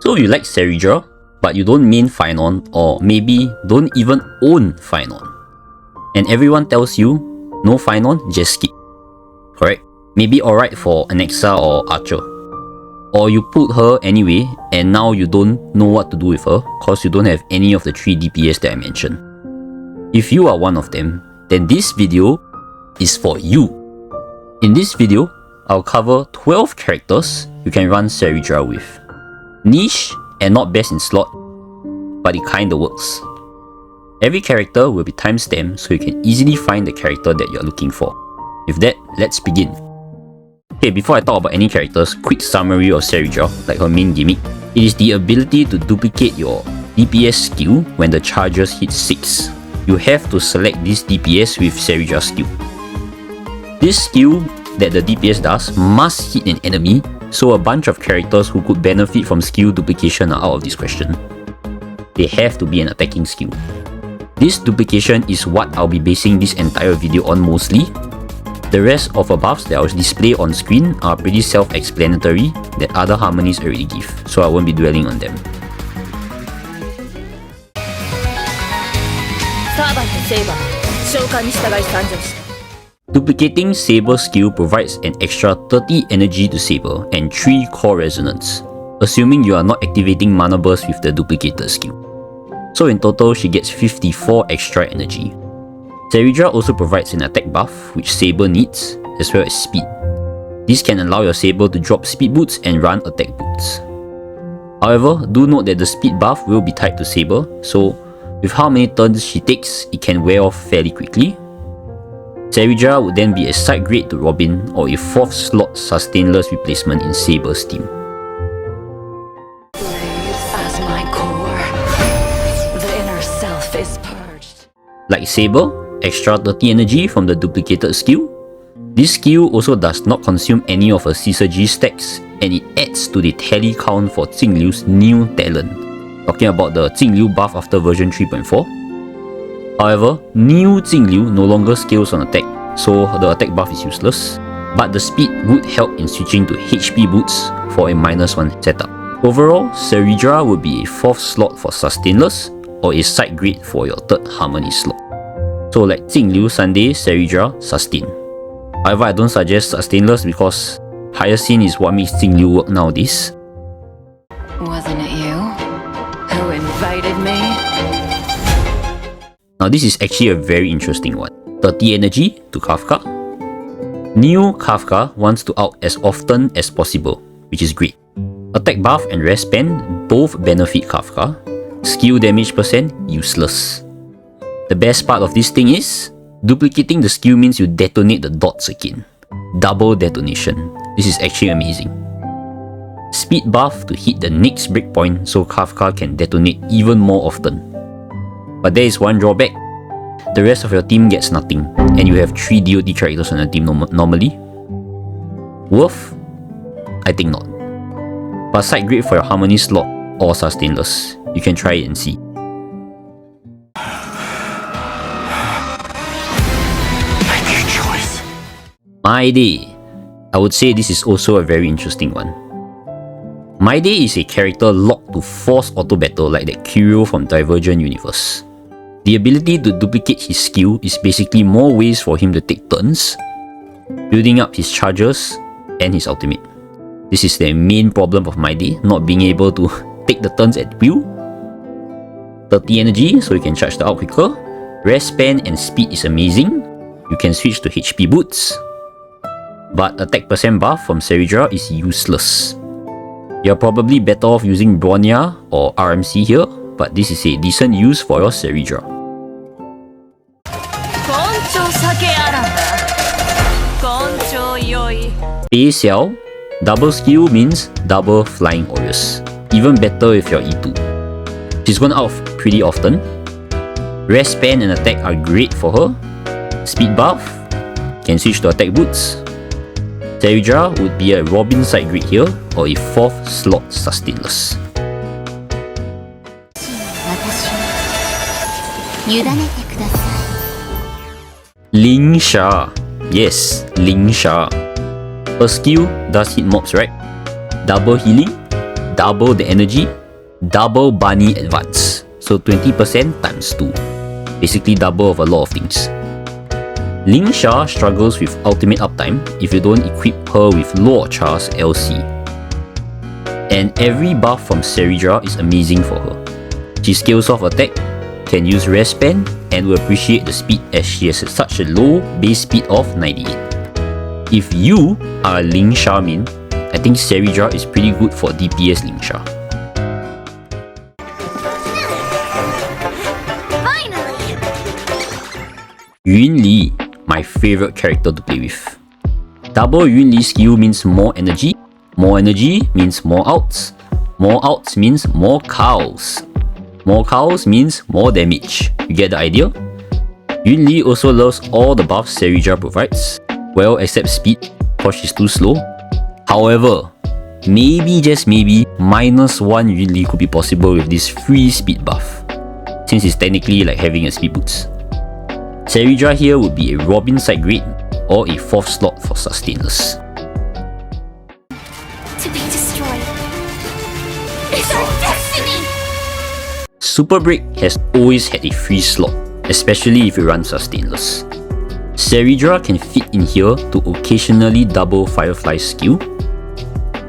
So you like Cerydra, but you don't main Phainon, or maybe don't even own Phainon. And everyone tells you, no Phainon, just skip. Correct? Maybe alright for Anaxa or Archer. Or you put her anyway, and now you don't know what to do with her, cause you don't have any of the 3 DPS that I mentioned. If you are one of them, then this video is for you. In this video, I'll cover 12 characters you can run Cerydra with. Niche and not best in slot, but it kinda works. Every character will be timestamped so you can easily find the character that you're looking for. With that, let's begin. Okay, before I talk about any characters, quick summary of Cerydra, like her main gimmick. It is the ability to duplicate your DPS skill when the charges hit 6. You have to select this DPS with Cerydra skill. This skill that the DPS does must hit an enemy, so a bunch of characters who could benefit from skill duplication are out of this question. They have to be an attacking skill. This duplication is what I'll be basing this entire video on mostly. The rest of the buffs that I'll display on screen are pretty self-explanatory that other harmonies already give, so I won't be dwelling on them. Duplicating Saber skill provides an extra 30 energy to Saber and 3 core resonance, assuming you are not activating mana burst with the duplicated skill. So in total, she gets 54 extra energy. Cerydra also provides an attack buff, which Saber needs, as well as speed. This can allow your Saber to drop speed boots and run attack boots. However, do note that the speed buff will be tied to Saber, so with how many turns she takes, it can wear off fairly quickly. Cerydra would then be a side grade to Robin or a 4th slot sustainless replacement in Saber's team. Like Saber, extra 30 energy from the duplicated skill. This skill also does not consume any of her Syzygy stacks, and it adds to the tally count for Jingliu's new talent. Talking about the Jingliu buff after version 3.4. However, new Jingliu no longer scales on attack, so the attack buff is useless, but the speed would help in switching to HP boots for a -1 setup. Overall, Cerydra would be a 4th slot for sustainless, or a side grade for your 3rd harmony slot. So like Jingliu, Sunday, Cerydra, sustain. However, I don't suggest sustainless because Hyacinth is what makes Jingliu work nowadays. Wasn't it you who invited me? Now this is actually a very interesting one. 30 energy to Kafka. New Kafka wants to out as often as possible, which is great. Attack buff and rest pen both benefit Kafka. Skill damage percent, useless. The best part of this thing is, duplicating the skill means you detonate the dots again. Double detonation. This is actually amazing. Speed buff to hit the next breakpoint so Kafka can detonate even more often. But there is one drawback. The rest of your team gets nothing, and you have 3 DOT characters on your team normally. Worth? I think not. But side grade for your harmony slot or sustainless. You can try it and see. Make your choice. Mydei. I would say this is also a very interesting one. Mydei is a character locked to force auto battle like that Curio from Divergent Universe. The ability to duplicate his skill is basically more ways for him to take turns, building up his charges and his ultimate. This is the main problem of Mydei, not being able to take the turns at will. 30 energy, so you can charge the out quicker. Rest span and speed is amazing. You can switch to HP boots. But attack percent buff from Cerydra is useless. You're probably better off using Bronya or RMC here, but this is a decent use for your Cerydra. Feixiao, double skill means double flying Aureus. Even better if you're E2. She's gone out pretty often. Rest span and attack are great for her. Speed buff, can switch to attack boots. Cerydra would be a Robin side grade here, or a 4th slot sustainless. Lingsha. Yes, Lingsha. Her skill does hit mobs, right? Double healing, double the energy, double bunny advance. So 20% times 2. Basically double of a lot of things. Lingsha struggles with ultimate uptime if you don't equip her with Law Char's LC. And every buff from Cerydra is amazing for her. She scales off attack, can use rest pen, and will appreciate the speed as she has such a low base speed of 98. If you are a Lingsha main, I think Cerydra is pretty good for DPS Lingsha. Yunli, my favorite character to play with. Double Yunli skill means more energy means more outs means more cows. More cows means more damage. You get the idea? Yunli also loves all the buffs Cerydra provides, well except speed, cause she's too slow. However, maybe just maybe -1 Yunli could be possible with this free speed buff, since it's technically like having a speed boost. Cerydra here would be a Robin side grade or a 4th slot for sustainers. To be destroyed. It's our destiny! Super Break has always had a free slot, especially if you run sustainless. Cerydra can fit in here to occasionally double Firefly's skill.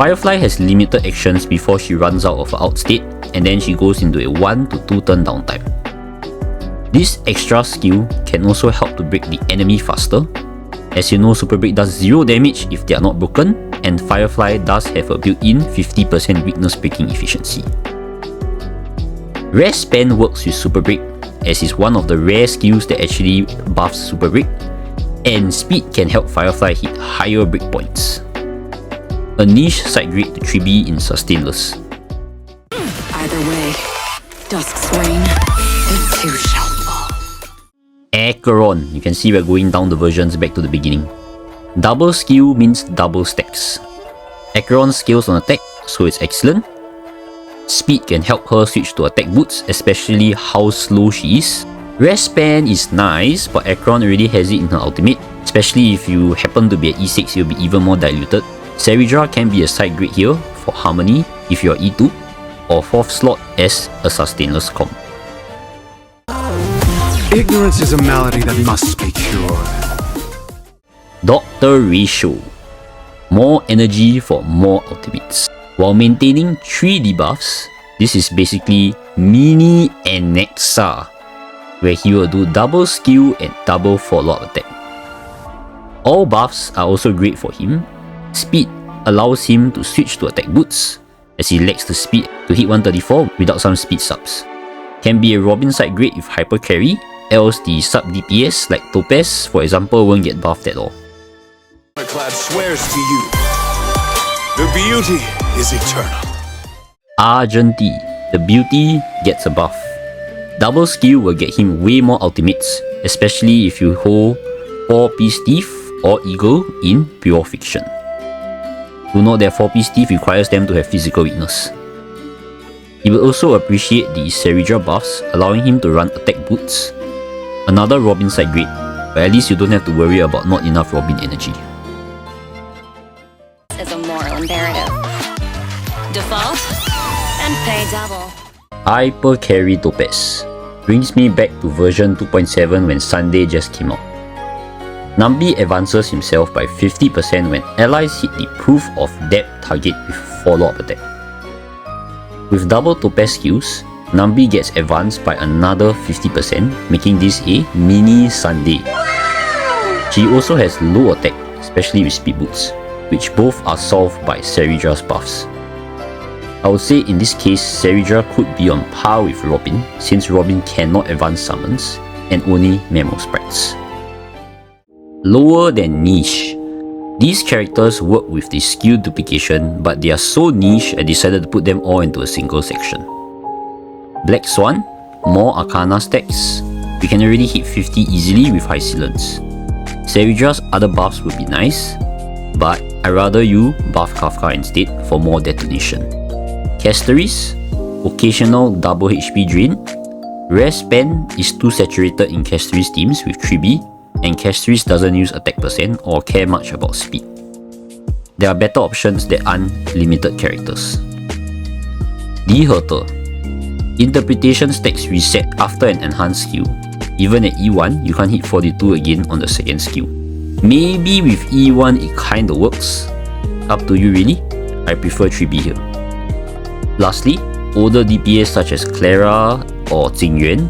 Firefly has limited actions before she runs out of her outstate, and then she goes into a 1 to 2 turn downtime. This extra skill can also help to break the enemy faster. As you know, Super Break does 0 damage if they are not broken, and Firefly does have a built-in 50% weakness breaking efficiency. Rest Pen works with Super Break, as it's one of the rare skills that actually buffs Super Break, and Speed can help Firefly hit higher breakpoints. A niche side grade to 3B in sustainless. Either way, dusk's reign, it too shall fall. Acheron, you can see we're going down the versions back to the beginning. Double skill means double stacks. Acheron scales on attack, so it's excellent. Speed can help her switch to attack boots, especially how slow she is. Rest Pen is nice, but Acheron already has it in her ultimate, especially if you happen to be at E6, you'll be even more diluted. Cerydra can be a side grade here for Harmony if you're E2, or 4th slot as a sustainless comp. Ignorance is a malady that must be cured. Doctor Ratio. More energy for more ultimates. While maintaining 3 debuffs, this is basically mini Anaxa, where he will do double skill and double follow-up attack. All buffs are also great for him. Speed allows him to switch to attack boots, as he lacks the speed to hit 134 without some speed subs. Can be a Robin side grade with hyper carry, else the sub DPS like Topaz, for example, won't get buffed at all. Clad swears to you. The beauty is eternal. Argenti, the beauty, gets a buff. Double skill will get him way more ultimates, especially if you hold 4-piece thief or eagle in pure fiction. Do note that 4-piece thief requires them to have physical weakness. He will also appreciate the Cerydra buffs, allowing him to run attack boots. Another Robin side grade, but at least you don't have to worry about not enough Robin energy. Is a moral imperative. Default and pay double. Hyper carry Topaz brings me back to version 2.7 when Sunday just came out. Nambi advances himself by 50% when allies hit the proof of depth target with follow-up attack. With double Topaz skills, Nambi gets advanced by another 50%, making this a mini Sunday. She also has low attack, especially with speed boots, which both are solved by Cerydra's buffs. I would say in this case, Cerydra could be on par with Robin, since Robin cannot advance summons and only memo sprites. Lower than niche. These characters work with the skill duplication, but they are so niche I decided to put them all into a single section. Black Swan, more Arcana stacks. We can already hit 50 easily with High Sealants. Cerydra's other buffs would be nice, but I'd rather you buff Kafka instead for more detonation. Castorice, occasional double HP drain. Rest Pen is too saturated in Castorice teams with 3B, and Castorice doesn't use attack percent or care much about speed. There are better options that aren't limited characters. the Herta. Interpretation stacks reset after an enhanced skill. Even at E1, you can't hit 42 again on the second skill. Maybe with E1 it kinda works. Up to you really. I prefer 3B here. Lastly, older DPS such as Clara or Yuan,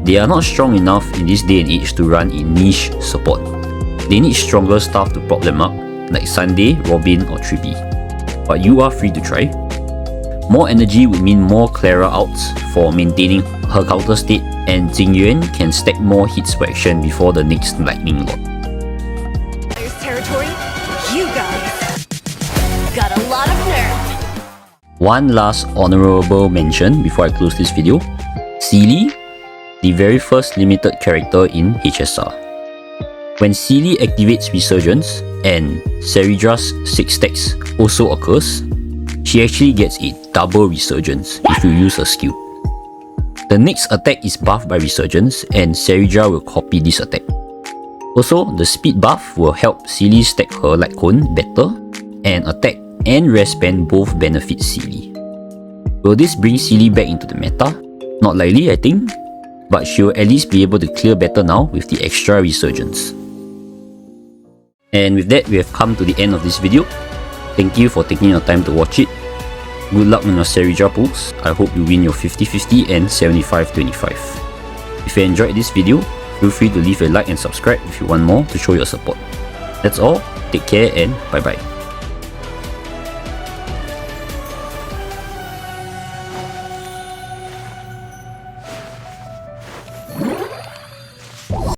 they are not strong enough in this day and age to run in niche support. They need stronger stuff to prop them up, like Sunday, Robin or 3B. But you are free to try. More energy would mean more Clara outs for maintaining her counter state, and Yuan can stack more hits per action before the next lightning lot. Territory, you guys got a lot of nerve. One last honorable mention before I close this video. Seele, the very first limited character in HSR. When Seele activates Resurgence and Cerydra's 6 stacks also occurs, she actually gets a double Resurgence if you use her skill. The next attack is buffed by Resurgence and Cerydra will copy this attack. Also, the speed buff will help Seele stack her light cone better, and attack and rest band both benefit Seele. Will this bring Seele back into the meta? Not likely, I think, but she'll at least be able to clear better now with the extra Resurgence. And with that, we have come to the end of this video. Thank you for taking your time to watch it. Good luck on your Cerydra pulls. I hope you win your 50-50 and 75-25. If you enjoyed this video, feel free to leave a like and subscribe if you want more to show your support. That's all, take care and bye bye.